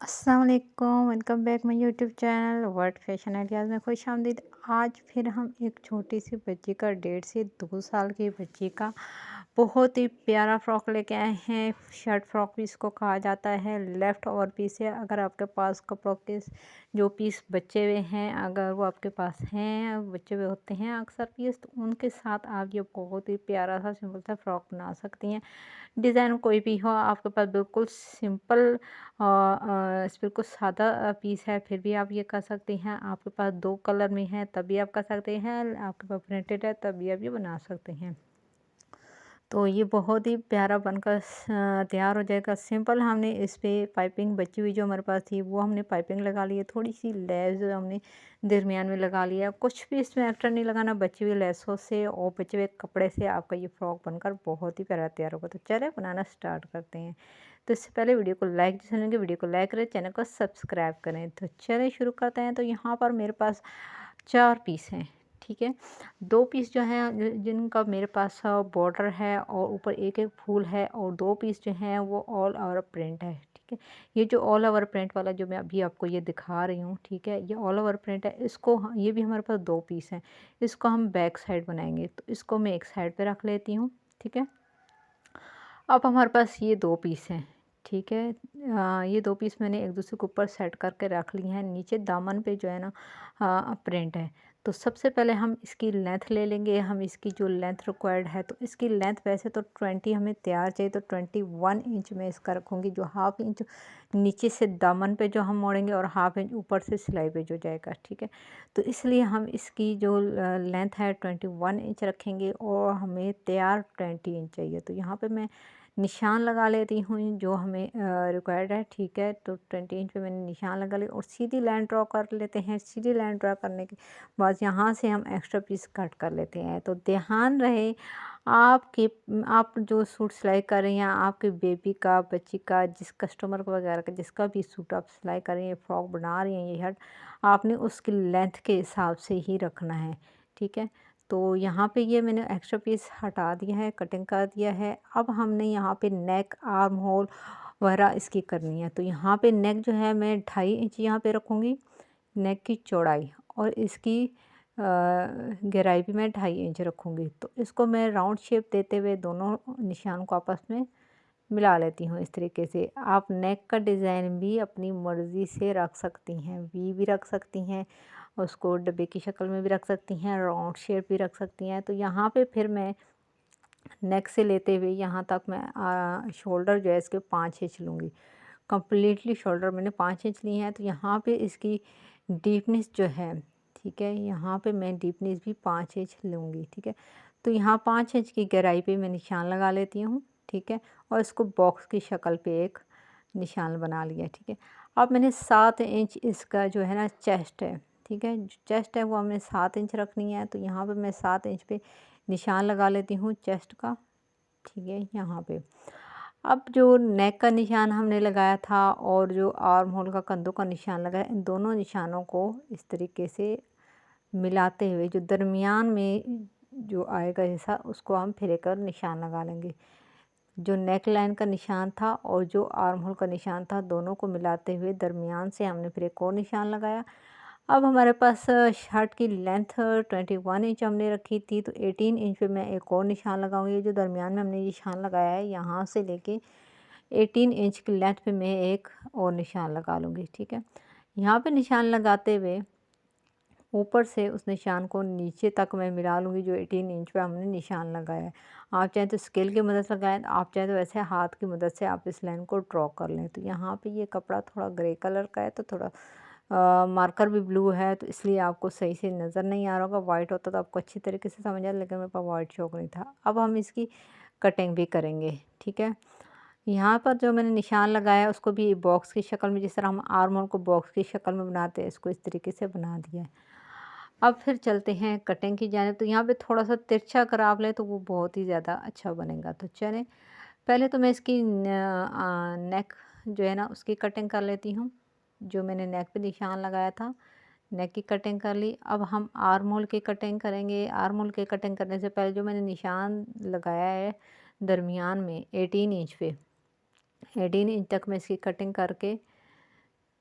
अस्सलाम वालेकुम, welcome back my YouTube channel world fashion ideas में खुश आमदीद। आज फिर हम एक छोटी सी बच्ची का 1.5 से 2 साल की बच्ची का बहुत ही प्यारा फ्रॉक लेके आए हैं। शर्ट फ्रॉक भी इसको कहा जाता है। लेफ़्ट ओवर पीस है। अगर आपके पास कपड़ों के जो पीस बचे हुए हैं, अगर वो आपके पास हैं, बचे हुए होते हैं अक्सर पीस, तो उनके साथ आप ये बहुत ही प्यारा सा सिंपल सा फ्रॉक बना सकती हैं। डिज़ाइन कोई भी हो, आपके पास बिल्कुल सिंपल बिल्कुल सादा पीस है, फिर भी आप ये कर सकती हैं। आपके पास 2 कलर में है तब भी आप कर सकते हैं, आपके पास प्रिंटेड है तब भी आप ये बना सकते हैं। तो ये बहुत ही प्यारा बनकर तैयार हो जाएगा। सिंपल हमने इस पे पाइपिंग बची हुई जो हमारे पास थी वो हमने पाइपिंग लगा ली है। थोड़ी-सी लेस हमने दरमियान में लगा लिया। कुछ भी इसमें एक्स्ट्रा नहीं लगाना, बची हुई लेसों से और बचे हुए कपड़े से आपका ये फ्रॉक बनकर बहुत ही प्यारा तैयार होगा। तो चलिए बनाना स्टार्ट करते हैं। तो इससे पहले वीडियो को लाइक करेंगे, वीडियो को लाइक करें, चैनल को सब्सक्राइब करें। तो चलिए शुरू करते हैं। तो यहाँ पर मेरे पास 4 पीस हैं, ठीक है। 2 पीस जो हैं जिनका मेरे पास बॉर्डर है और ऊपर एक-एक फूल है, और 2 पीस जो हैं वो ऑल ओवर प्रिंट है, ठीक है। ये जो ऑल ओवर प्रिंट वाला जो मैं अभी आपको ये दिखा रही हूँ, ठीक है, ये ऑल ओवर प्रिंट है। इसको ये भी हमारे पास 2 पीस हैं। इसको हम बैक साइड बनाएंगे, तो इसको मैं एक साइड पे रख लेती हूँ, ठीक है। अब हमारे पास ये 2 पीस हैं, ठीक है। ये 2 पीस मैंने एक दूसरे के ऊपर सेट करके रख लिए हैं। नीचे दामन पे जो है ना प्रिंट है। तो सबसे पहले हम इसकी लेंथ ले लेंगे। हम इसकी जो लेंथ रिक्वायर्ड है, तो इसकी लेंथ वैसे तो 20 हमें तैयार चाहिए, तो 21 इंच में इसका रखूँगी। जो हाफ इंच नीचे से दामन पे जो हम मोड़ेंगे और हाफ इंच ऊपर से सिलाई पे जो जाएगा, ठीक है। तो इसलिए हम इसकी जो लेंथ है 21 इंच रखेंगे और हमें तैयार 20 इंच चाहिए। तो यहाँ पे मैं निशान लगा लेती हूँ जो हमें रिक्वायर्ड है, ठीक है। तो 20 इंच पे मैंने निशान लगा लिया और सीधी लाइन ड्रॉ कर लेते हैं। सीधी लाइन ड्रॉ करने के बाद यहाँ से हम एक्स्ट्रा पीस कट कर लेते हैं। तो ध्यान रहे, आपके आप जो सूट सिलाई कर रही हैं, आपके बेबी का, बच्ची का, जिस कस्टमर को वगैरह का जिसका भी सूट आप सिलाई कर रही हैं, फ्रॉक बना रही हैं, ये शर्ट, आपने उसकी लेंथ के हिसाब से ही रखना है, ठीक है। तो यहाँ पे ये मैंने एक्स्ट्रा पीस हटा दिया है, कटिंग कर दिया है। अब हमने यहाँ पे नेक, आर्म होल वगैरह इसकी करनी है। तो यहाँ पे नेक जो है मैं 2.5 इंच यहाँ पे रखूँगी, नेक की चौड़ाई, और इसकी गहराई भी मैं 2.5 इंच रखूँगी। तो इसको मैं राउंड शेप देते हुए दोनों निशान को आपस में मिला लेती हूँ इस तरीके से। आप नेक का डिज़ाइन भी अपनी मर्ज़ी से रख सकती हैं, वी भी रख सकती हैं, उसको डब्बे की शक्ल में भी रख सकती हैं, राउंड शेप भी रख सकती हैं। तो यहाँ पे फिर मैं नेक से लेते हुए यहाँ तक मैं शोल्डर जो है इसके 5 इंच लूँगी। कंप्लीटली शोल्डर मैंने 5 इंच लिए हैं। तो यहाँ पे इसकी डीपनेस जो है, ठीक है, यहाँ पे मैं डीपनेस भी 5 इंच लूँगी, ठीक है। तो यहाँ 5 इंच की गहराई पे मैं निशान लगा लेती हूँ, ठीक है, और इसको बॉक्स की शक्ल पे एक निशान बना लिया, ठीक है। अब मैंने 7 इंच इसका जो है ना चेस्ट है, ठीक है, जो चेस्ट है वो हमने 7 इंच रखनी है। तो यहाँ पे मैं 7 इंच पे निशान लगा लेती हूँ चेस्ट का, ठीक है, यहाँ पे। अब जो नेक का निशान हमने लगाया था और जो आर्म होल का, कंधों का निशान लगाया, इन दोनों निशानों को इस तरीके से मिलाते हुए जो दरमियान में जो आएगा हिस्सा, उसको हम फिर एक और निशान लगा लेंगे। जो नेक लाइन का निशान था और जो आर्म होल का निशान था, दोनों को मिलाते हुए दरमियान से हमने फिर एक और निशान लगाया। अब हमारे पास शर्ट की लेंथ 21 इंच हमने रखी थी, तो 18 इंच पे मैं एक और निशान लगाऊंगी। जो दरमियान में हमने निशान लगाया है, यहाँ से लेके 18 इंच की लेंथ पे मैं एक और निशान लगा लूँगी, ठीक है। यहाँ पे निशान लगाते हुए ऊपर से उस निशान को नीचे तक मैं मिला लूँगी जो 18 इंच पे हमने निशान लगाया है। आप चाहें तो स्केल की मदद से लगाएँ, आप चाहें तो वैसे हाथ की मदद से आप इस लाइन को ड्रॉ कर लें। तो यहाँ पे ये कपड़ा थोड़ा ग्रे कलर का है, तो थोड़ा मार्कर भी ब्लू है, तो इसलिए आपको सही से नज़र नहीं आ रहा होगा। वाइट होता तो आपको अच्छी तरीके से समझ आता, लेकिन मेरे पास वाइट चॉक नहीं था। अब हम इसकी कटिंग भी करेंगे, ठीक है। यहाँ पर जो मैंने निशान लगाया है उसको भी बॉक्स की शक्ल में, जिस तरह हम आर्म होल को बॉक्स की शक्ल में बनाते हैं, इसको इस तरीके से बना दिया है। अब फिर चलते हैं कटिंग की जानिब। तो यहाँ पे थोड़ा-सा तिरछा अगर आप लें तो वो बहुत ही ज़्यादा अच्छा बनेगा। तो चलें, पहले तो मैं इसकी नेक जो है ना उसकी कटिंग कर लेती हूँ। जो मैंने नेक पे निशान लगाया था, नेक की कटिंग कर ली। अब हम आर्म होल की कटिंग करेंगे। आर्म होल की कटिंग करने से पहले जो मैंने निशान लगाया है दरमियान में 18 इंच पे, 18 इंच तक मैं इसकी कटिंग करके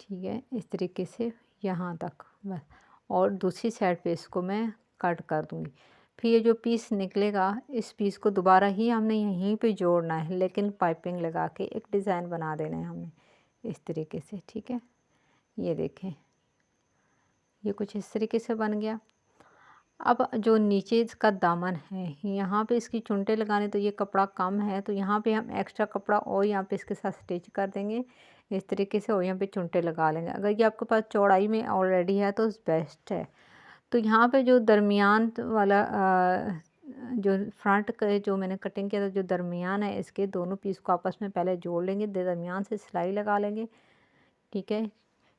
ठीक है, इस तरीके से यहाँ तक बस। और दूसरी साइड पे इसको मैं कट कर दूँगी। फिर ये जो पीस निकलेगा, इस पीस को दोबारा ही हमने यहीं पे जोड़ना है, लेकिन पाइपिंग लगा के एक डिज़ाइन बना देना है हमें इस तरीके से। ठीक है, ये देखें, ये कुछ इस तरीके से बन गया। अब जो नीचे इसका दामन है, यहाँ पे इसकी चुनटे लगाने, तो ये कपड़ा कम है, तो यहाँ पे हम एक्स्ट्रा कपड़ा और यहाँ पे इसके साथ स्टिच कर देंगे इस तरीके से, और यहाँ पे चुनटे लगा लेंगे। अगर ये आपके पास चौड़ाई में ऑलरेडी है तो बेस्ट है। तो यहाँ पे जो दरमियान वाला जो फ्रंट का जो मैंने कटिंग किया था, जो दरमियान है, इसके दोनों पीस को आपस में पहले जोड़ लेंगे, दरमियान से सिलाई लगा लेंगे। ठीक है,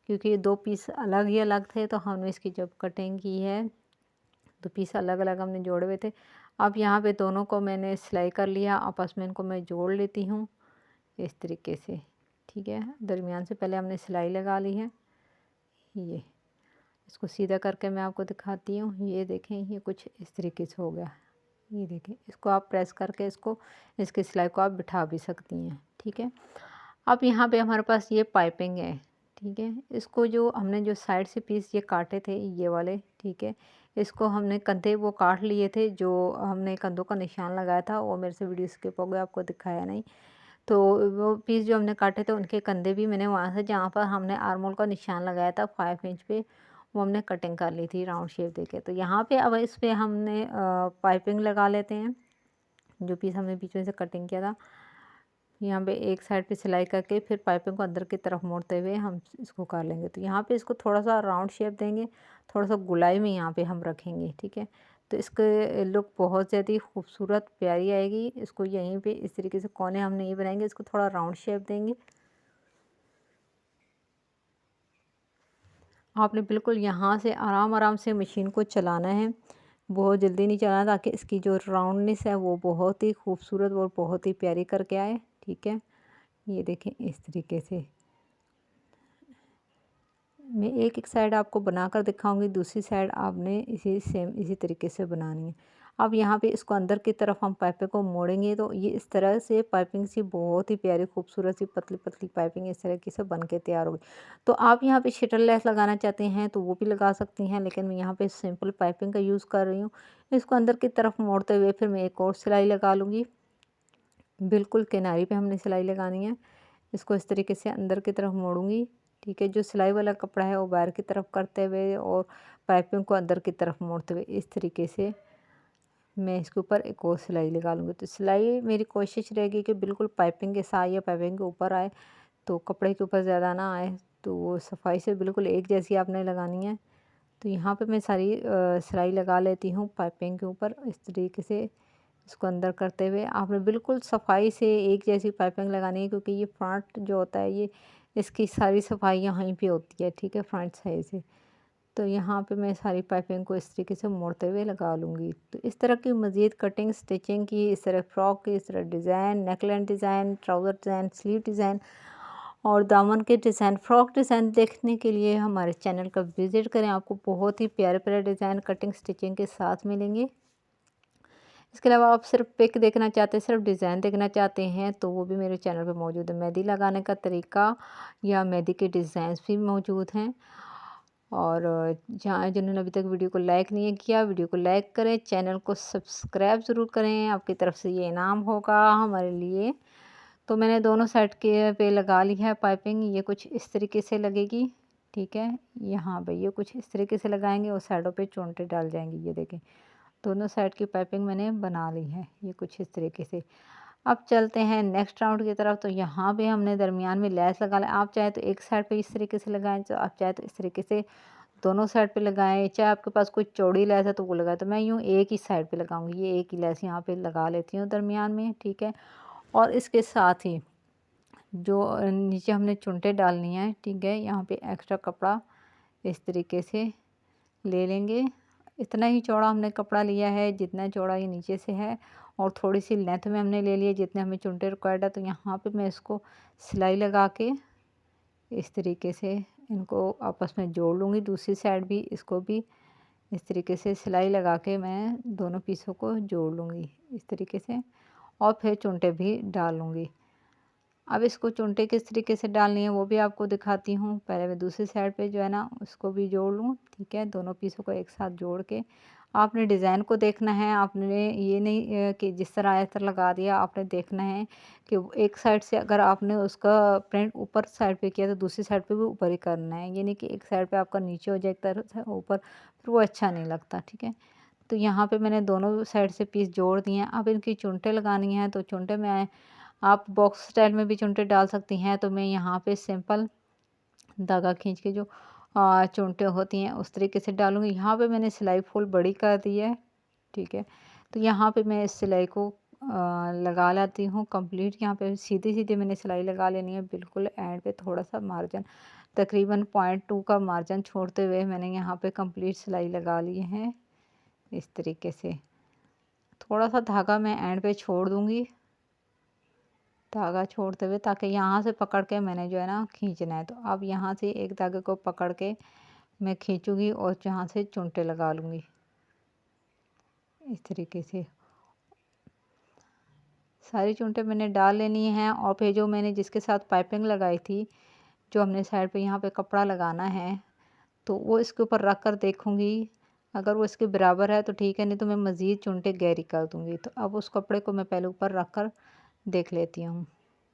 क्योंकि ये दो पीस अलग ही अलग थे, तो हमने इसकी जब कटिंग की है तो पीस अलग अलग हमने जोड़े हुए थे। अब यहाँ पे दोनों को मैंने सिलाई कर लिया, आपस में इनको मैं जोड़ लेती हूँ इस तरीके से। ठीक है, दरमियान से पहले हमने सिलाई लगा ली है। ये इसको सीधा करके मैं आपको दिखाती हूँ। ये देखें, ये कुछ इस तरीके से हो गया। ये देखें, इसको आप प्रेस करके इसकी सिलाई को आप बिठा भी सकती हैं। ठीक है, अब यहाँ पे हमारे पास ये पाइपिंग है। ठीक है, इसको जो हमने जो साइड से पीस ये काटे थे, ये वाले, ठीक है, इसको हमने कंधे वो काट लिए थे, जो हमने कंधों का निशान लगाया था, वो मेरे से वीडियो स्किप हो गया, आपको दिखाया नहीं। तो वो पीस जो हमने काटे थे, उनके कंधे भी मैंने वहाँ से जहाँ पर हमने आर्म होल का निशान लगाया था 5 इंच पे, वो हमने कटिंग कर ली थी राउंड शेप देके। तो यहाँ पे अब इस पे हमने पाइपिंग लगा लेते हैं, जो पीस हमने बीच में से कटिंग किया था। यहाँ पे एक साइड पे सिलाई करके फिर पाइपिंग को अंदर की तरफ मोड़ते हुए हम इसको कर लेंगे। तो यहाँ पे इसको थोड़ा सा राउंड शेप देंगे, थोड़ा सा गुलाई में यहाँ पे हम रखेंगे। ठीक है, तो इसके लुक बहुत ज़्यादा खूबसूरत प्यारी आएगी। इसको यहीं पे इस तरीके से कोने हम नहीं बनाएंगे, इसको थोड़ा राउंड शेप देंगे। आपने बिल्कुल यहाँ से आराम आराम से मशीन को चलाना है, बहुत जल्दी नहीं चलाना, ताकि इसकी जो राउंडनेस है वो बहुत ही खूबसूरत और बहुत ही प्यारी करके आए। ठीक है, ये देखें, इस तरीके से मैं एक एक साइड आपको बनाकर दिखाऊंगी, दूसरी साइड आपने इसी तरीके से बनानी है। अब यहाँ पे इसको अंदर की तरफ हम पाइपिंग को मोड़ेंगे, तो ये इस तरह से पाइपिंग सी बहुत ही प्यारी खूबसूरत सी पतली पतली पाइपिंग इस तरीके से बन के तैयार होगी। तो आप यहाँ पे शटल लेस लगाना चाहते हैं तो वो भी लगा सकती हैं, लेकिन मैं यहाँ पे सिंपल पाइपिंग का यूज़ कर रही हूँ। इसको अंदर की तरफ मोड़ते हुए फिर मैं एक और सिलाई लगा लूँगी। बिल्कुल किनारी पे हमने सिलाई लगानी है। इसको इस तरीके से अंदर की तरफ मोड़ूंगी। ठीक है, जो सिलाई वाला कपड़ा है वो बाहर की तरफ करते हुए और पाइपिंग को अंदर की तरफ मोड़ते हुए इस तरीके से मैं इसके ऊपर एक और सिलाई लगा लूँगी। तो सिलाई मेरी कोशिश रहेगी कि बिल्कुल पाइपिंग के साथ या पाइपिंग के ऊपर आए, तो कपड़े के ऊपर ज़्यादा ना आए। तो वो सफाई से बिल्कुल एक जैसी आपने लगानी है। तो यहाँ पे मैं सारी सिलाई लगा लेती हूँ पाइपिंग के ऊपर इस तरीके से। इसको अंदर करते हुए आपने बिल्कुल सफाई से एक जैसी पाइपिंग लगानी है, क्योंकि ये फ्रंट जो होता है, ये इसकी सारी सफाई यहीं पे होती है। ठीक है, फ्रंट साइड से। तो यहाँ पे मैं सारी पाइपिंग को इस तरीके से मोड़ते हुए लगा लूँगी। तो इस तरह की मज़ीद कटिंग स्टिचिंग की, इस तरह फ्रॉक की, इस तरह design, neckline design, trouser design, sleeve design और दामन के डिज़ाइन, फ्रॉक डिज़ाइन देखने के लिए हमारे चैनल का विज़िट करें। आपको बहुत ही प्यारे प्यारे डिज़ाइन कटिंग स्टिचिंग के साथ मिलेंगे। इसके अलावा आप सिर्फ पिक देखना चाहते हैं, सिर्फ डिज़ाइन देखना चाहते हैं, तो वो भी मेरे चैनल पे मौजूद है। मेहंदी लगाने का तरीका या मेहंदी के डिज़ाइंस भी मौजूद हैं। और जहाँ जिन्होंने अभी तक वीडियो को लाइक नहीं किया, वीडियो को लाइक करें, चैनल को सब्सक्राइब ज़रूर करें, आपकी तरफ से ये इनाम होगा हमारे लिए। तो मैंने दोनों साइड के पे लगा ली है पाइपिंग, ये कुछ इस तरीके से लगेगी। ठीक है, यहाँ पे ये कुछ इस तरीके से लगाएंगे और साइडों पे चोंटे डाल जाएंगे। ये देखें, दोनों साइड की पाइपिंग मैंने बना ली है, ये कुछ इस तरीके से। अब चलते हैं नेक्स्ट राउंड की तरफ। तो यहाँ पे हमने दरमियान में लैस लगा लिया। आप चाहे तो एक साइड पे इस तरीके से लगाएं, तो आप चाहे तो इस तरीके से दोनों साइड पे लगाएं, चाहे आपके पास कोई चौड़ी लैस है तो वो लगाए। तो मैं यूँ एक ही साइड पे लगाऊंगी, ये एक ही लैस यहाँ पे लगा लेती हूँ दरमियान में। ठीक है, और इसके साथ ही जो नीचे हमने चुनटे डालनी है, ठीक है, यहाँ पे एक्स्ट्रा कपड़ा इस तरीके से ले लेंगे। इतना ही चौड़ा हमने कपड़ा लिया है जितना चौड़ा ये नीचे से है, और थोड़ी सी लेंथ में हमने ले लिया जितने हमें चुनटे रिक्वायर्ड है। तो यहाँ पे मैं इसको सिलाई लगा के इस तरीके से इनको आपस में जोड़ लूँगी। दूसरी साइड भी इसको भी इस तरीके से सिलाई लगा के मैं दोनों पीसों को जोड़ लूँगी इस तरीके से, और फिर चुनटे भी डाल लूँगी। अब इसको चुनटे किस तरीके से डालनी है वो भी आपको दिखाती हूँ। पहले मैं दूसरी साइड पे जो है ना उसको भी जोड़ लूँ, ठीक है। दोनों पीसों को एक साथ जोड़ के आपने डिज़ाइन को देखना है। आपने ये नहीं कि जिस तरह आयत लगा दिया, आपने देखना है कि एक साइड से अगर आपने उसका प्रिंट ऊपर साइड पे किया तो दूसरी साइड पे भी ऊपर ही करना है। ये नहीं कि एक साइड पे आपका नीचे हो जाए एक तरफ से ऊपर, फिर वो अच्छा नहीं लगता, ठीक है। तो यहाँ पे मैंने दोनों साइड से पीस जोड़ दिए हैं। अब इनकी चुनटे लगानी है, तो चुनटे में आप बॉक्स स्टाइल में भी चुनटे डाल सकती हैं। तो मैं यहाँ पे सिंपल धागा खींच के जो चुनटे होती हैं उस तरीके से डालूँगी। यहाँ पे मैंने सिलाई फुल बड़ी कर दी है, ठीक है। तो यहाँ पे मैं इस सिलाई को लगा लेती हूँ कंप्लीट। यहाँ पे सीधी-सीधी मैंने सिलाई लगा लेनी है, बिल्कुल एंड पे थोड़ा-सा मार्जिन तकरीबन 0.2 का मार्जिन छोड़ते हुए मैंने यहाँ पे कंप्लीट सिलाई लगा ली है इस तरीके से। थोड़ा-सा धागा मैं एंड पे छोड़ दूँगी, धागा छोड़ते हुए, ताकि यहाँ से पकड़ के मैंने जो है ना खींचना है। तो अब यहाँ से एक धागे को पकड़ के मैं खींचूँगी और यहाँ से चुनटे लगा लूँगी इस तरीके से। सारी चुनटे मैंने डाल लेनी हैं और फिर जो मैंने जिसके साथ पाइपिंग लगाई थी, जो हमने साइड पे यहाँ पे कपड़ा लगाना है, तो वो इसके ऊपर रख कर देखूँगी। अगर वो इसके बराबर है तो ठीक है, नहीं तो मैं मज़ीद चुनटे गहरी कर दूँगी। तो अब उस कपड़े को मैं पहले ऊपर रख कर देख लेती हूँ।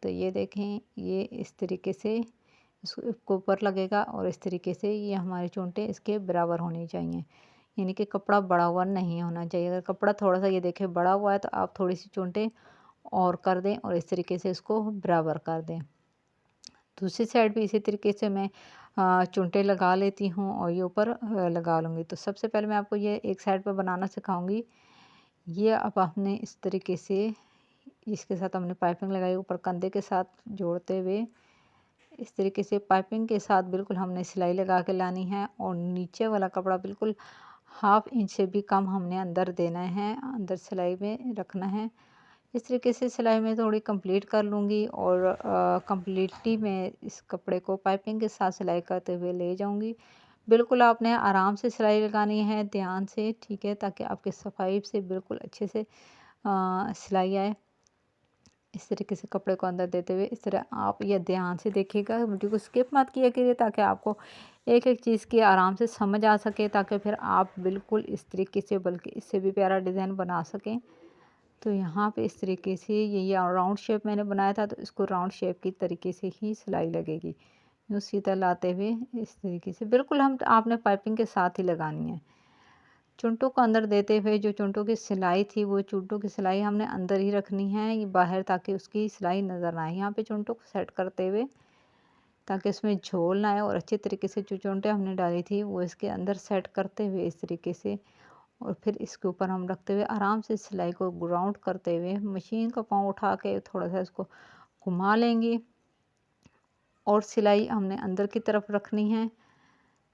तो ये देखें, ये इस तरीके से इसको ऊपर लगेगा और इस तरीके से ये हमारे चुनटे इसके बराबर होने चाहिए। यानी कि कपड़ा बड़ा हुआ नहीं होना चाहिए। अगर कपड़ा थोड़ा-सा ये देखें बड़ा हुआ है तो आप थोड़ी-सी चुनटे और कर दें और इस तरीके से इसको बराबर कर दें। दूसरी साइड भी इसी तरीके से मैं चुनटे लगा लेती हूँ और ये ऊपर लगा लूँगी। तो सबसे पहले मैं आपको ये एक साइड पे बनाना सिखाऊँगी। ये अब आपने इस तरीके से इसके साथ हमने पाइपिंग लगाई ऊपर कंधे के साथ जोड़ते हुए, इस तरीके से पाइपिंग के साथ बिल्कुल हमने सिलाई लगा के लानी है और नीचे वाला कपड़ा बिल्कुल 1/2 इंच से भी कम हमने अंदर देना है, अंदर सिलाई में रखना है। इस तरीके से सिलाई मैं थोड़ी कंप्लीट कर लूँगी और कंप्लीटली मैं इस कपड़े को पाइपिंग के साथ सिलाई करते हुए ले जाऊँगी। बिल्कुल आपने आराम से सिलाई लगानी है, ध्यान से, ठीक है, ताकि आपकी सफाई से बिल्कुल अच्छे से सिलाई आए। इस तरीके से कपड़े को अंदर देते हुए इस तरह आप ये ध्यान से देखिएगा, वीडियो को स्किप मत किया करिए, ताकि आपको एक-एक चीज़ की आराम से समझ आ सके, ताकि फिर आप बिल्कुल इस तरीके से बल्कि इससे भी प्यारा डिज़ाइन बना सकें। तो यहाँ पे इस तरीके से ये राउंड शेप मैंने बनाया था, तो इसको राउंड शेप की तरीके से ही सिलाई लगेगी। यूँ सीधा लाते हुए इस तरीके से बिल्कुल हम आपने पाइपिंग के साथ ही लगानी है। चुनटों को अंदर देते हुए जो चुनटों की सिलाई थी, वो चुनटों की सिलाई हमने अंदर ही रखनी है ये बाहर, ताकि उसकी सिलाई नज़र ना आए। यहाँ पे चुनटों को सेट करते हुए ताकि इसमें झोल ना आए और अच्छे तरीके से जो चुनटे हमने डाली थी वो इसके अंदर सेट करते हुए इस तरीके से, और फिर इसके ऊपर हम रखते हुए आराम से सिलाई को ग्राउंड करते हुए मशीन का पाँव उठा के थोड़ा सा इसको घुमा लेंगे और सिलाई हमने अंदर की तरफ रखनी है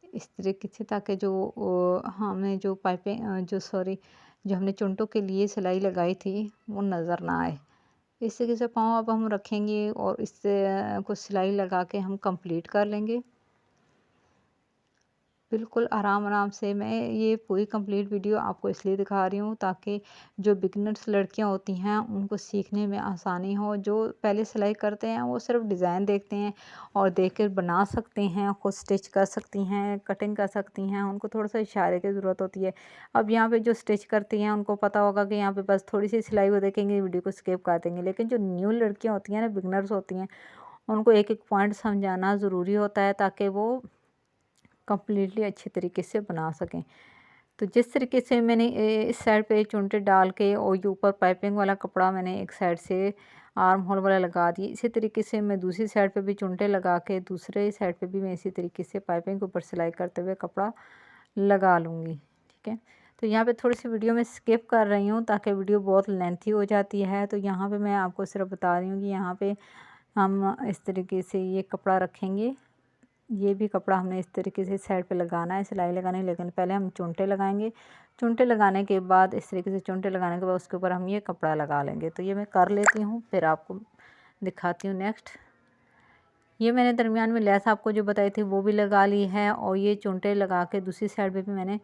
इस तरीके से, ताकि जो हमने जो पाइपें जो हमने चुनटों के लिए सिलाई लगाई थी वो नज़र ना आए। इस तरीके से पाँव अब हम रखेंगे और इससे को सिलाई लगा के हम कंप्लीट कर लेंगे। बिल्कुल आराम-आराम से मैं ये पूरी कंप्लीट वीडियो आपको इसलिए दिखा रही हूँ, ताकि जो बिगिनर्स लड़कियाँ होती हैं उनको सीखने में आसानी हो। जो पहले सिलाई करते हैं वो सिर्फ डिज़ाइन देखते हैं और देख कर बना सकते हैं, खुद स्टिच कर सकती हैं, कटिंग कर सकती हैं, उनको थोड़ा-सा इशारे की ज़रूरत होती है। अब यहाँ पे जो स्टिच करती हैं उनको पता होगा कि यहाँ पे बस थोड़ी-सी सिलाई वो देखेंगे, वीडियो को स्किप कर देंगे। लेकिन जो न्यू लड़कियाँ होती हैं ना, बिगिनर्स होती हैं, उनको एक-एक पॉइंट समझाना ज़रूरी होता है, ताकि वो कंप्लीटली अच्छे तरीके से बना सकें। तो जिस तरीके से मैंने इस साइड पे चुनटे डाल के और ये ऊपर पाइपिंग वाला कपड़ा मैंने एक साइड से आर्म होल वाला लगा दिए, इसी तरीके से मैं दूसरी साइड पे भी चुनटे लगा के दूसरे साइड पे भी मैं इसी तरीके से पाइपिंग के ऊपर सिलाई करते हुए कपड़ा लगा लूँगी, ठीक है। तो यहाँ पे थोड़ी सी वीडियो मैं स्किप कर रही हूँ, ताकि वीडियो बहुत लेंथी हो जाती है। तो यहाँ पे मैं आपको सिर्फ बता रही हूँ कि यहाँ पे हम इस तरीके से ये कपड़ा रखेंगे। ये भी कपड़ा हमने इस तरीके से साइड पे लगाना है, सिलाई लगानी है, लेकिन पहले हम चुनटे लगाएंगे। चुनटे लगाने के बाद इस तरीके से चुनटे लगाने के बाद उसके ऊपर हम ये कपड़ा लगा लेंगे। तो ये मैं कर लेती हूँ, फिर आपको दिखाती हूँ नेक्स्ट। ये मैंने दरमियान में लेस आपको जो बताई थी वो भी लगा ली है और ये चुनटे लगा के दूसरी साइड पे भी मैंने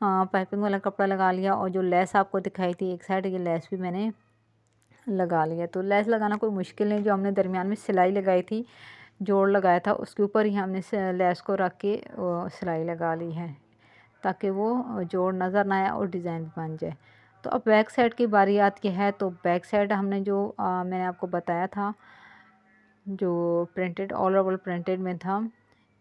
पाइपिंग वाला कपड़ा लगा लिया और जो लेस आपको दिखाई थी एक साइड, ये लेस भी मैंने लगा लिया। तो लेस लगाना कोई मुश्किल नहीं, जो हमने दरमियान में सिलाई लगाई थी, जोड़ लगाया था, उसके ऊपर ही हमने लेस को रख के सिलाई लगा ली है, ताकि वो जोड़ नज़र ना आए और डिज़ाइन बन जाए। तो अब बैक साइड की बारी आती है। तो बैक साइड हमने जो मैंने आपको बताया था, जो प्रिंटेड ऑल ओवर प्रिंटेड में था,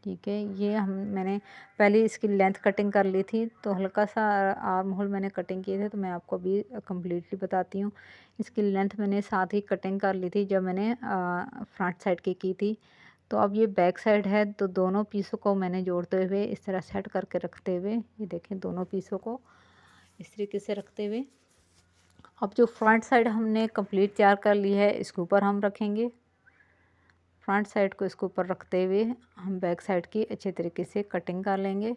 ठीक है, ये मैंने पहले इसकी लेंथ कटिंग कर ली थी। तो हल्का सा आर्म होल मैंने कटिंग किए थे, तो मैं आपको अभी कम्प्लीटली बताती हूँ। इसकी लेंथ मैंने साथ ही कटिंग कर ली थी जब मैंने फ्रंट साइड की थी। तो अब ये बैक साइड है, तो दोनों पीसों को मैंने जोड़ते हुए इस तरह सेट करके रखते हुए, ये देखें, दोनों पीसों को इस तरीके से रखते हुए अब जो फ्रंट साइड हमने कंप्लीट तैयार कर ली है, इसके ऊपर हम रखेंगे। फ्रंट साइड को इसके ऊपर रखते हुए हम बैक साइड की अच्छे तरीके से कटिंग कर लेंगे।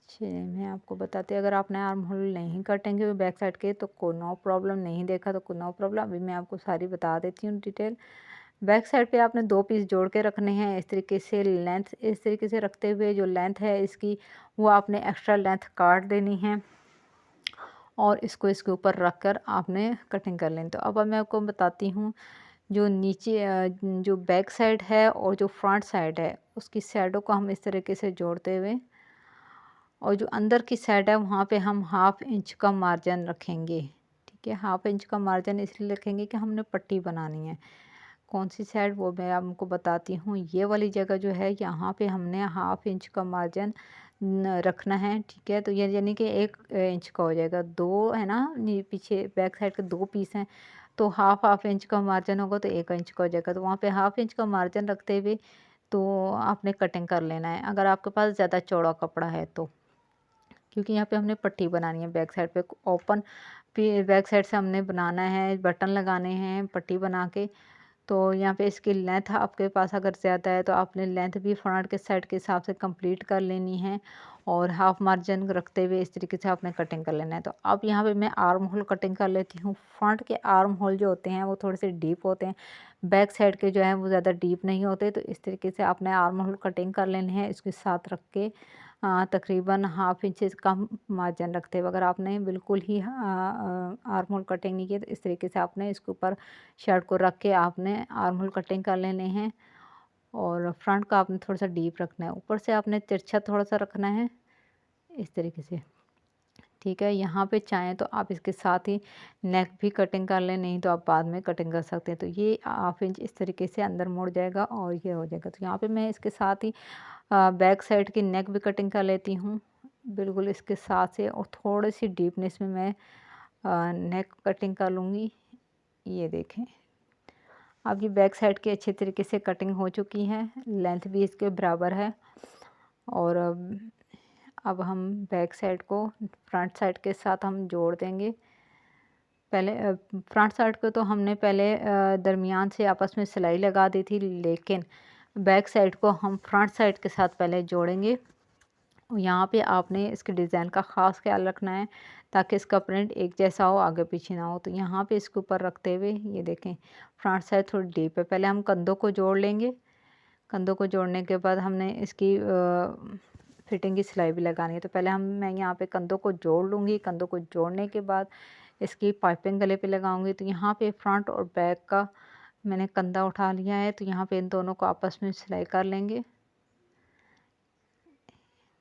चलिए मैं आपको बताती हूँ, अगर आपने आर्म होल नहीं कटेंगे हुए बैक साइड के तो कोई नो प्रॉब्लम, नहीं देखा तो कोई नो प्रॉब्लम। अभी मैं आपको सारी बता देती हूँ डिटेल। बैक साइड पे आपने 2 पीस जोड़ के रखने हैं इस तरीके से। लेंथ इस तरीके से रखते हुए जो लेंथ है इसकी, वो आपने एक्स्ट्रा लेंथ काट देनी है और इसको इसके ऊपर रख कर आपने कटिंग कर लेनी। तो अब मैं आपको बताती हूँ, जो नीचे जो बैक साइड है और जो फ्रंट साइड है, उसकी साइडों को हम इस तरीके से जोड़ते हुए, और जो अंदर की साइड है वहाँ पे हम 1/2 इंच का मार्जिन रखेंगे। ठीक है, 1/2 इंच का मार्जिन इसलिए रखेंगे कि हमने पट्टी बनानी है। कौन सी साइड, वो मैं आपको बताती हूँ। ये वाली जगह जो है, यहाँ पे हमने 1/2 इंच का मार्जिन रखना है। ठीक है, तो ये यानी कि 1 इंच का हो जाएगा। 2 है ना, पीछे बैक साइड के 2 पीस हैं, तो हाफ इंच का मार्जिन होगा तो 1 इंच का हो जाएगा। तो वहाँ पे 1/2 इंच का मार्जिन रखते हुए तो आपने कटिंग कर लेना है, अगर आपके पास ज़्यादा चौड़ा कपड़ा है तो, क्योंकि यहाँ पे हमने पट्टी बनानी है बैक साइड पे। ओपन बैक साइड से हमने बनाना है, बटन लगाने हैं पट्टी बना के। तो यहाँ पे इसकी लेंथ आपके पास अगर ज़्यादा है तो आपने लेंथ भी फ्रंट के साइड के हिसाब से कंप्लीट कर लेनी है, और हाफ मार्जिन रखते हुए इस तरीके से आपने कटिंग कर लेना है। तो अब यहाँ पे मैं आर्म होल कटिंग कर लेती हूँ। फ्रंट के आर्म होल जो होते हैं वो थोड़े से डीप होते हैं, बैक साइड के जो हैं वो ज़्यादा डीप नहीं होते। तो इस तरीके से आपने आर्म होल कटिंग कर लेने हैं, इसके साथ रख के तकरीबन 1/2 इंच कम मार्जिन रखते हुए। अगर आपने बिल्कुल ही आर्म होल कटिंग नहीं की तो इस तरीके से आपने इसके ऊपर शर्ट को रख के आपने आर्म होल कटिंग कर लेने हैं, और फ्रंट का आपने थोड़ा सा डीप रखना है, ऊपर से आपने तिरछा थोड़ा सा रखना है इस तरीके से। ठीक है, यहाँ पे चाहें तो आप इसके साथ ही नेक भी कटिंग कर लें, नहीं तो आप बाद में कटिंग कर सकते हैं। तो ये 1/2 इंच इस तरीके से अंदर मुड़ जाएगा और ये हो जाएगा। तो यहाँ पे मैं इसके साथ ही बैक साइड की नेक भी कटिंग कर लेती हूँ बिल्कुल इसके साथ से, और थोड़ी सी डीपनेस में मैं नेक कटिंग कर लूँगी। ये देखें, अब ये बैक साइड की अच्छे तरीके से कटिंग हो चुकी है, लेंथ भी इसके बराबर है। और अब हम बैक साइड को फ्रंट साइड के साथ हम जोड़ देंगे। पहले फ्रंट साइड को तो हमने पहले दरमियान से आपस में सिलाई लगा दी थी, लेकिन बैक साइड को हम फ्रंट साइड के साथ पहले जोड़ेंगे। यहाँ पे आपने इसके डिज़ाइन का ख़ास ख्याल रखना है, ताकि इसका प्रिंट एक जैसा हो, आगे पीछे ना हो। तो यहाँ पे इसके ऊपर रखते हुए ये देखें, फ्रंट साइड थोड़ी डीप है, पहले हम कंधों को जोड़ लेंगे। कंधों को जोड़ने के बाद हमने इसकी फिटिंग की सिलाई भी लगानी है। तो पहले मैं यहाँ पे कंधों को जोड़ लूँगी। कंधों को जोड़ने के बाद इसकी पाइपिंग गले पे लगाऊंगी। तो यहाँ पे फ्रंट और बैक का मैंने कंधा उठा लिया है, तो यहाँ पे इन दोनों को आपस में सिलाई कर लेंगे।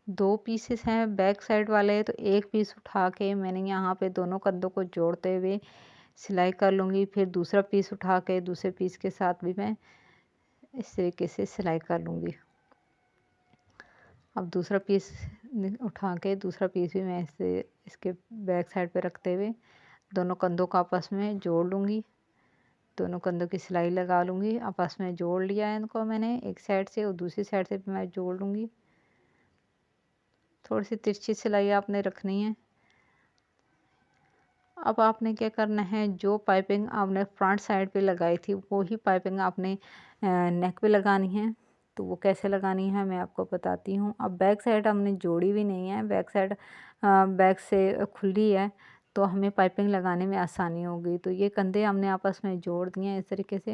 2 पीसेस हैं बैक साइड वाले, तो एक पीस उठा के मैंने यहाँ पे दोनों कंधों को जोड़ते हुए सिलाई कर लूँगी। फिर दूसरा पीस उठा के दूसरे पीस के साथ भी मैं इस तरीके से सिलाई कर लूँगी। अब दूसरा पीस उठा के दूसरा पीस भी मैं इसके बैक साइड पे रखते हुए दोनों कंधों को आपस में जोड़ लूँगी। दोनों कंधों की सिलाई लगा लूँगी। आपस में जोड़ लिया है इनको मैंने एक साइड से, और दूसरी साइड से भी मैं जोड़ लूँगी। थोड़ी सी तिरछी सिलाई आपने रखनी है। अब आपने क्या करना है, जो पाइपिंग आपने फ्रंट साइड पे लगाई थी वो ही पाइपिंग आपने नेक पे लगानी है। तो वो कैसे लगानी है मैं आपको बताती हूँ। अब बैक साइड हमने जोड़ी भी नहीं है, बैक साइड बैक से खुली है, तो हमें पाइपिंग लगाने में आसानी होगी। तो ये कंधे हमने आपस में जोड़ दिए हैं इस तरीके से,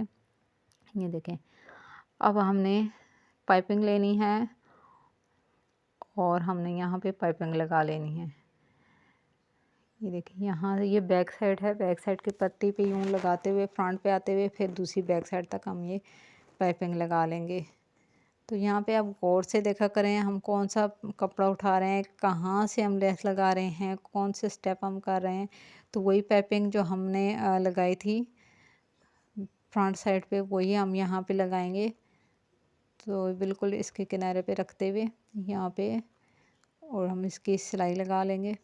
ये देखें। अब हमने पाइपिंग लेनी है और हमने यहाँ पे पाइपिंग लगा लेनी है। ये देखिए यहाँ ये बैक साइड है, बैक साइड की पट्टी पे यूँ लगाते हुए फ्रंट पे आते हुए फिर दूसरी बैक साइड तक हम ये पाइपिंग लगा लेंगे। तो यहाँ पे आप गौर से देखा करें हम कौन सा कपड़ा उठा रहे हैं, कहाँ से हम लेस लगा रहे हैं, कौन से स्टेप हम कर रहे हैं। तो वही पाइपिंग जो हमने लगाई थी फ्रंट साइड पे वही हम यहाँ पे लगाएंगे। तो बिल्कुल इसके किनारे पे रखते हुए यहाँ पे और हम इसकी सिलाई लगा लेंगे।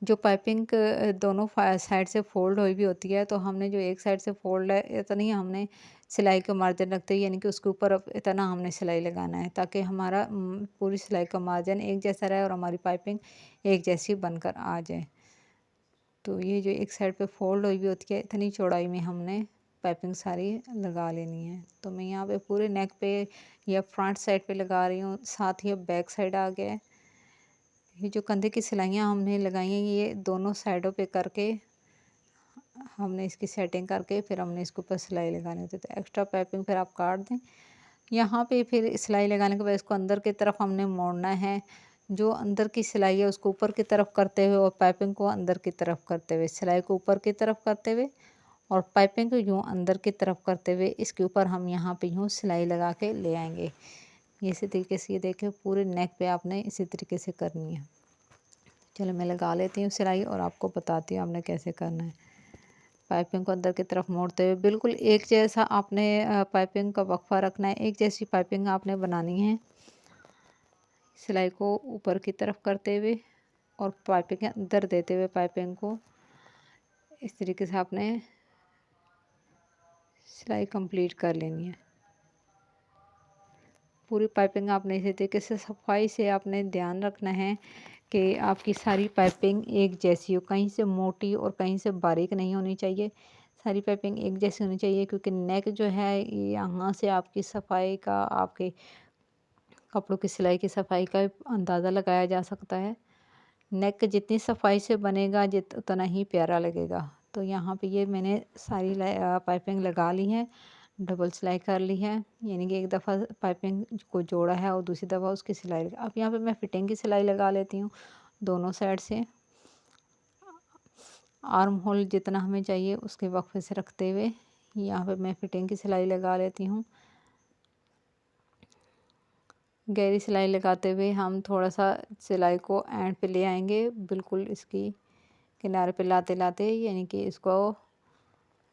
जो पाइपिंग दोनों साइड से फोल्ड हुई भी होती है, तो हमने जो एक साइड से फोल्ड है इतनी हमने सिलाई का मार्जिन रखते हैं, यानी कि उसके ऊपर अब इतना हमने सिलाई लगाना है ताकि हमारा पूरी सिलाई का मार्जिन एक जैसा रहे और हमारी पाइपिंग एक जैसी बनकर आ जाए। तो ये जो एक साइड पे फोल्ड हुई भी होती है इतनी चौड़ाई में हमने पाइपिंग सारी लगा लेनी है। तो मैं यहाँ पे पूरे नेक पे या फ्रंट साइड पे लगा रही हूँ, साथ ही अब बैक साइड आ गया है। ये जो कंधे की सिलाइयाँ हमने लगाई हैं ये दोनों साइडों पे करके हमने इसकी सेटिंग करके फिर हमने इसके ऊपर सिलाई लगानी होती है। तो एक्स्ट्रा पाइपिंग फिर आप काट दें। यहाँ पे फिर सिलाई लगाने के बाद इसको अंदर की तरफ हमने मोड़ना है। जो अंदर की सिलाई है उसको ऊपर की तरफ करते हुए और पाइपिंग को अंदर की तरफ करते हुए, सिलाई को ऊपर की तरफ करते हुए और पाइपिंग को यूँ अंदर की तरफ करते हुए इसके ऊपर हम यहाँ पे यूँ सिलाई लगा के ले आएंगे। इसी तरीके से ये देखिए पूरे नेक पे आपने इसी तरीके से करनी है। चलो मैं लगा लेती हूँ सिलाई और आपको बताती हूँ आपने कैसे करना है। पाइपिंग को अंदर की तरफ मोड़ते हुए बिल्कुल एक जैसा आपने पाइपिंग का वक्फा रखना है, एक जैसी पाइपिंग आपने बनानी है। सिलाई को ऊपर की तरफ करते हुए और पाइपिंग के अंदर देते हुए पाइपिंग को इस तरीके से आपने सिलाई कंप्लीट कर लेनी है। पूरी पाइपिंग आपने इसी तरीके से सफाई से आपने ध्यान रखना है कि आपकी सारी पाइपिंग एक जैसी हो, कहीं से मोटी और कहीं से बारीक नहीं होनी चाहिए। सारी पाइपिंग एक जैसी होनी चाहिए क्योंकि नेक जो है यहाँ से आपकी सफाई का, आपके कपड़ों की सिलाई की सफाई का अंदाज़ा लगाया जा सकता है। नेक जितनी सफाई से बनेगा उतना ही प्यारा लगेगा। तो यहाँ पे ये मैंने सारी पाइपिंग लगा ली है, डबल सिलाई कर ली है, यानी कि एक दफ़ा पाइपिंग को जोड़ा है और दूसरी दफ़ा उसकी सिलाई अब यहाँ पे मैं फिटिंग की सिलाई लगा लेती हूँ दोनों साइड से। आर्म होल जितना हमें चाहिए उसके वक्फे से रखते हुए यहाँ पे मैं फिटिंग की सिलाई लगा लेती हूँ। गहरी सिलाई लगाते हुए हम थोड़ा सा सिलाई को एंड पे ले आएंगे, बिल्कुल इसकी किनारे पे लाते लाते, यानी कि इसको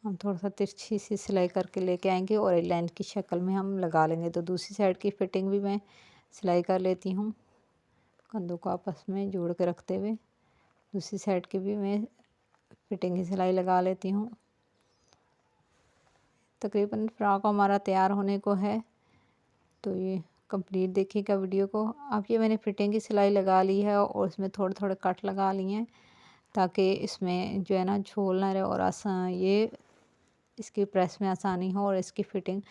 हम थोड़ा सा तिरछी सी सिलाई करके लेके आएंगे और एक लाइन की शक्ल में हम लगा लेंगे। तो दूसरी साइड की फिटिंग भी मैं सिलाई कर लेती हूँ, कंधों को आपस में जोड़ के रखते हुए दूसरी साइड की भी मैं फिटिंग की सिलाई लगा लेती हूँ। तकरीबन फ्रॉक हमारा तैयार होने को है, तो ये कंप्लीट देखिएगा वीडियो को। अब ये मैंने फिटिंग की सिलाई लगा ली है और इसमें थोड़े थोड़े कट लगा लिए हैं ताकि इसमें जो है ना झोल ना रहे और आसान ये इसकी प्रेस में आसानी हो और इसकी फिटिंग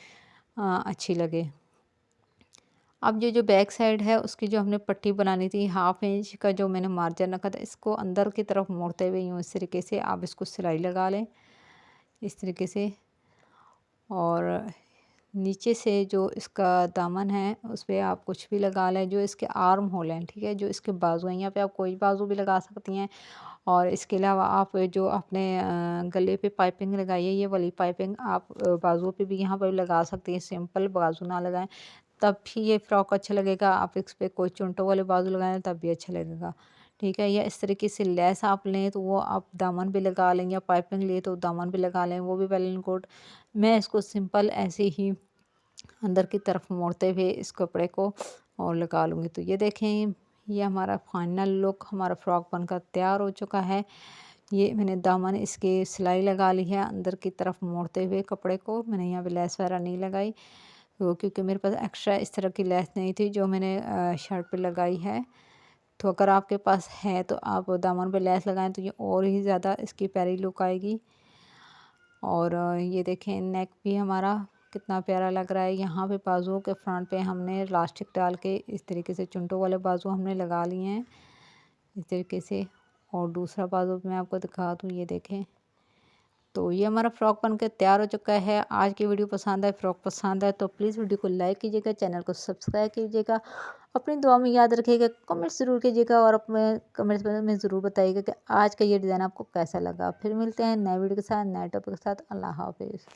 अच्छी लगे। अब ये जो बैक साइड है उसकी जो हमने पट्टी बनानी थी 1/2 इंच का जो मैंने मार्जिन रखा था, इसको अंदर की तरफ मोड़ते हुए यूँ इस तरीके से आप इसको सिलाई लगा लें इस तरीके से। और नीचे से जो इसका दामन है उस पे आप कुछ भी लगा लें, जो इसके आर्म होल हैं, ठीक है, जो इसके बाजू हैं यहाँ पे आप कोई बाजू भी लगा सकती हैं। और इसके अलावा आप जो अपने गले पे पाइपिंग लगाई है ये वाली पाइपिंग आप बाजुओं पे भी यहाँ पर लगा सकती हैं। सिंपल बाजू ना लगाएं तब भी ये फ्रॉक अच्छा लगेगा, आप इस पर कोई चुंटों वाले बाजू लगाएं तब भी अच्छा लगेगा, ठीक है। या इस तरीके से लेस आप लें तो वो आप दामन पे लगा लें, या पाइपिंग लिए तो दामन पे लगा लें, वो भी वेल एंड गुड। मैं इसको सिंपल ऐसे ही अंदर की तरफ मोड़ते हुए इस कपड़े को और लगा लूँगी। तो ये देखें ये हमारा फाइनल लुक हमारा फ्रॉक बनकर तैयार हो चुका है। ये मैंने दामन इसकी सिलाई लगा ली है अंदर की तरफ मोड़ते हुए कपड़े को, मैंने यहाँ पे लेस वगैरह नहीं लगाई तो क्योंकि मेरे पास एक्स्ट्रा इस तरह की लेस नहीं थी जो मैंने शर्ट पे लगाई है। तो अगर आपके पास है तो आप दामन पे लेस लगाएं तो ये और ही ज़्यादा इसकी प्यारी लुक आएगी। और ये देखें नेक भी हमारा कितना प्यारा लग रहा है। यहाँ पे बाजुओं के फ्रंट पे हमने इलास्टिक डाल के इस तरीके से चुंटों वाले बाजू हमने लगा लिए हैं इस तरीके से। और दूसरा बाजू मैं आपको दिखा दूँ, ये देखें। तो ये हमारा फ्रॉक बनकर तैयार हो चुका है। आज की वीडियो पसंद आए, फ्रॉक पसंद आए तो प्लीज़ वीडियो को लाइक कीजिएगा, चैनल को सब्सक्राइब कीजिएगा, अपनी दुआ में याद रखिएगा, कमेंट ज़रूर कीजिएगा और अपने कमेंट्स में ज़रूर बताइएगा कि आज का ये डिज़ाइन आपको कैसा लगा। फिर मिलते हैं नए वीडियो के साथ, नए टॉपिक के साथ। अल्लाह हाफ़िज़।